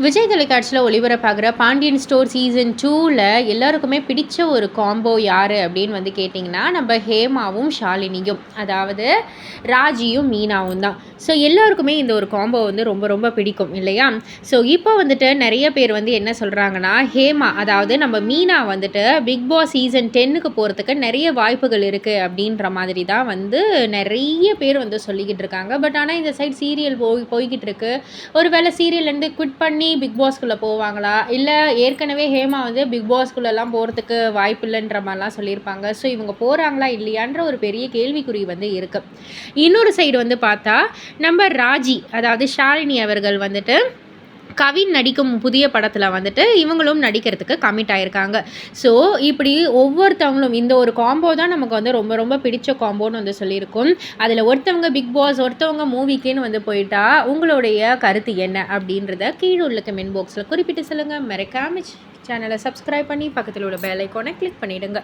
விஜய் தொலைக்காட்சியில் ஒளிபரப்பாகிற Pandian store season 2ல் எல்லாருக்குமே பிடிச்ச ஒரு காம்போ யார் அப்படின்னு வந்து கேட்டிங்கன்னா நம்ம ஹேமாவும் ஷாலினியும், அதாவது ராஜியும் மீனாவும் தான். ஸோ எல்லாருக்குமே இந்த ஒரு காம்போ வந்து ரொம்ப ரொம்ப பிடிக்கும் இல்லையா? ஸோ இப்போ வந்துட்டு நிறைய பேர் வந்து என்ன சொல்கிறாங்கன்னா, ஹேமா அதாவது நம்ம மீனா வந்துட்டு பிக் பாஸ் சீசன் 10க்கு போகிறதுக்கு நிறைய வாய்ப்புகள் இருக்குது அப்படின்ற மாதிரி தான் வந்து நிறைய பேர் வந்து சொல்லிக்கிட்டு இருக்காங்க. பட் ஆனால் இந்த சைட் சீரியல் போய்கிட்டு இருக்கு. ஒரு வேளை சீரியல்லேருந்து குவிட் பண்ணி பிக் பாஸ்குள்ளே போவாங்களா, இல்லை ஏற்கனவே ஹேமா வந்து பிக் பாஸ்குள்ளெல்லாம் போகிறதுக்கு வாய்ப்பு இல்லைன்ற மாதிரிலாம் சொல்லியிருப்பாங்க. ஸோ இவங்க போகிறாங்களா இல்லையான்ற ஒரு பெரிய கேள்விக்குறி வந்து இருக்குது. இன்னொரு சைடு வந்து பார்த்தா நம்ம ராஜி அதாவது ஷாலினி அவர்கள் வந்துட்டு கவின் நடிக்கும் புதிய படத்தில் வந்துட்டு இவங்களும் நடிக்கிறதுக்கு கமிட் ஆகிருக்காங்க. ஸோ இப்படி ஒவ்வொருத்தவங்களும் இந்த ஒரு காம்போ தான் நமக்கு வந்து ரொம்ப ரொம்ப பிடிச்ச காம்போன்னு வந்து சொல்லியிருக்கோம். அதில் ஒருத்தவங்க பிக் பாஸ், ஒருத்தவங்க மூவிக்குன்னு வந்து போயிட்டா உங்களுடைய கருத்து என்ன அப்படின்றத கீழே உள்ள கமெண்ட் பாக்ஸில் குறிப்பிட்டு சொல்லுங்கள். மறக்காம சேனலை சப்ஸ்கிரைப் பண்ணி பக்கத்தில் உள்ள பெல் ஐக்கானை கிளிக் பண்ணிவிடுங்க.